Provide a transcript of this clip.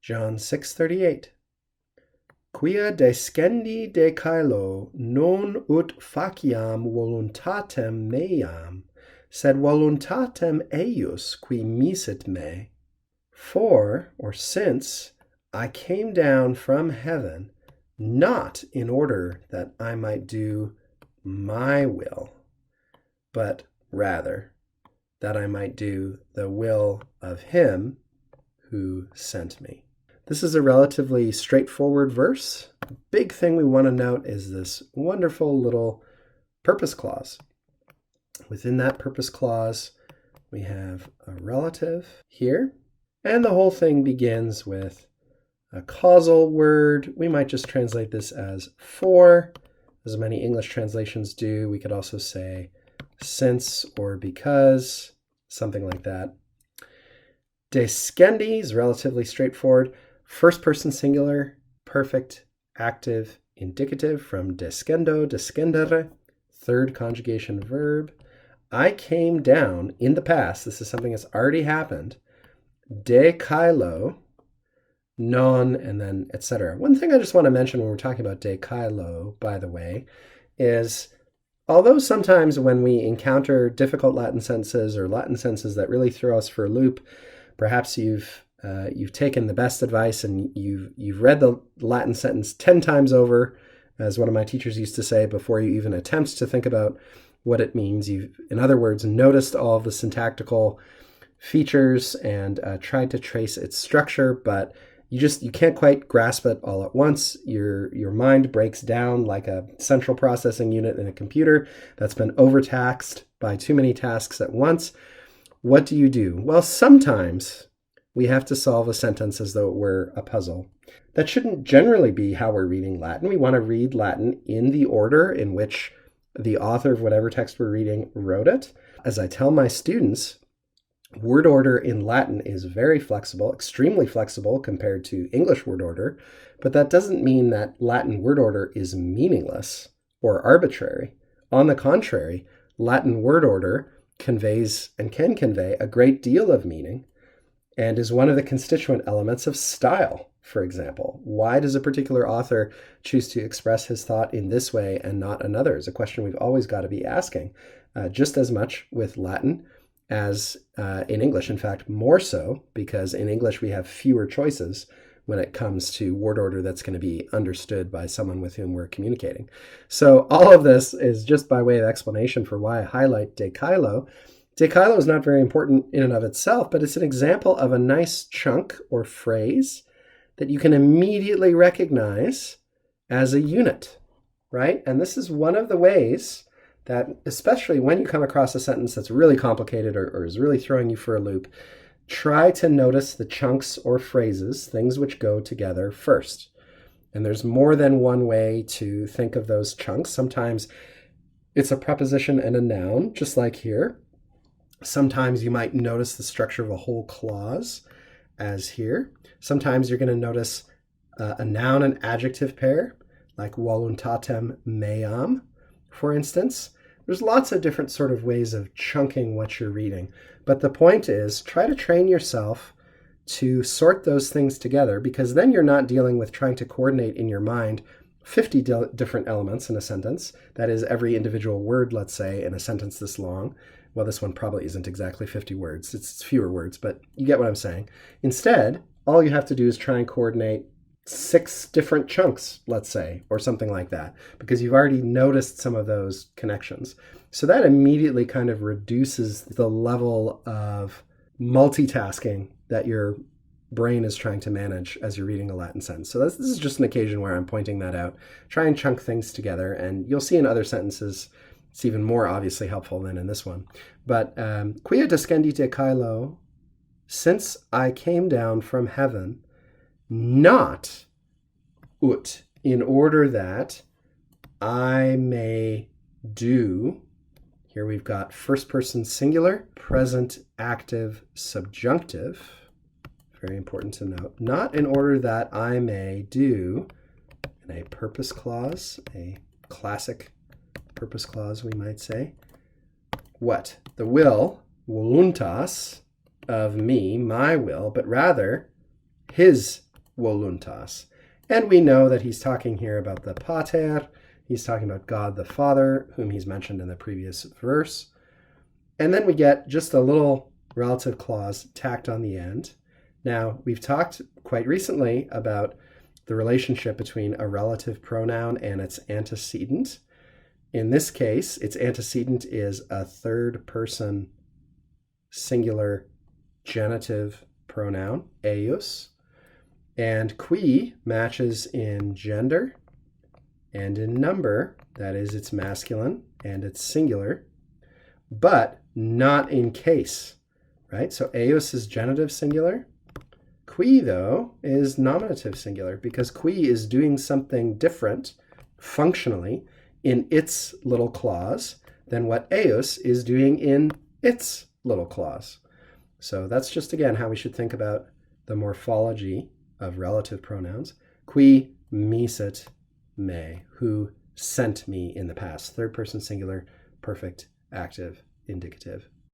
John 6:38. Quia descendi de caelo non ut faciam voluntatem meam, sed voluntatem eius qui misit me. For, or since, I came down from heaven, not in order that I might do my will, but rather that I might do the will of him who sent me. This is a relatively straightforward verse. The big thing we want to note is this wonderful little purpose clause. Within that purpose clause, we have a relative here, and the whole thing begins with a causal word. We might just translate this as for, as many English translations do. We could also say since or because, something like that. Descendi is relatively straightforward. First person singular, perfect, active, indicative from descendo, descendere, third conjugation verb. I came down in the past. This is something that's already happened. De caelo, non, and then etc. One thing I just want to mention when we're talking about de caelo, by the way, is although sometimes when we encounter difficult Latin sentences or Latin sentences that really throw us for a loop, perhaps you've taken the best advice and you've read the Latin sentence 10 times over, as one of my teachers used to say, before you even attempt to think about what it means. You've, in other words, noticed all of the syntactical features and tried to trace its structure, but you can't quite grasp it all at once. Your mind breaks down like a central processing unit in a computer that's been overtaxed by too many tasks at once. What do you do? Well, sometimes we have to solve a sentence as though it were a puzzle. That shouldn't generally be how we're reading Latin. We want to read Latin in the order in which the author of whatever text we're reading wrote it. As I tell my students, word order in Latin is very flexible, extremely flexible compared to English word order, but that doesn't mean that Latin word order is meaningless or arbitrary. On the contrary, Latin word order conveys and can convey a great deal of meaning and is one of the constituent elements of style, for example. Why does a particular author choose to express his thought in this way and not another is a question we've always got to be asking, just as much with Latin as in English. In fact, more so, because in English we have fewer choices when it comes to word order that's going to be understood by someone with whom we're communicating. So all of this is just by way of explanation for why I highlight de caelo. De caelo is not very important in and of itself, but it's an example of a nice chunk or phrase that you can immediately recognize as a unit, right? And this is one of the ways that, especially when you come across a sentence that's really complicated or is really throwing you for a loop, try to notice the chunks or phrases, things which go together first. And there's more than one way to think of those chunks. Sometimes it's a preposition and a noun, just like here. Sometimes you might notice the structure of a whole clause, as here. Sometimes you're going to notice a noun and adjective pair, like voluntatem meam, for instance. There's lots of different sort of ways of chunking what you're reading. But the point is, try to train yourself to sort those things together, because then you're not dealing with trying to coordinate in your mind 50 different elements in a sentence. That is every individual word, let's say, in a sentence this long. Well, this one probably isn't exactly 50 words. It's fewer words, but you get what I'm saying. Instead, all you have to do is try and coordinate 6 different chunks, let's say, or something like that, because you've already noticed some of those connections. So that immediately kind of reduces the level of multitasking that your brain is trying to manage as you're reading a Latin sentence. So this is just an occasion where I'm pointing that out. Try and chunk things together, and you'll see in other sentences it's even more obviously helpful than in this one. But quia descendi de caelo, since I came down from heaven, not ut, in order that I may do. Here we've got first person singular, present active subjunctive. Very important to note. Not in order that I may do, in a purpose clause, a classic purpose clause, we might say. What? The will, voluntas, of me, my will, but rather his voluntas. And we know that he's talking here about the pater. He's talking about God the Father, whom he's mentioned in the previous verse. And then we get just a little relative clause tacked on the end. Now, we've talked quite recently about the relationship between a relative pronoun and its antecedent. In this case, its antecedent is a third person singular genitive pronoun, eius, and qui matches in gender and in number, that is, it's masculine and it's singular, but not in case, right? So eius is genitive singular. Qui, though, is nominative singular because qui is doing something different functionally in its little clause than what eius is doing in its little clause. So that's just, again, how we should think about the morphology of relative pronouns. Qui misit me, who sent me in the past. Third person singular, perfect, active, indicative.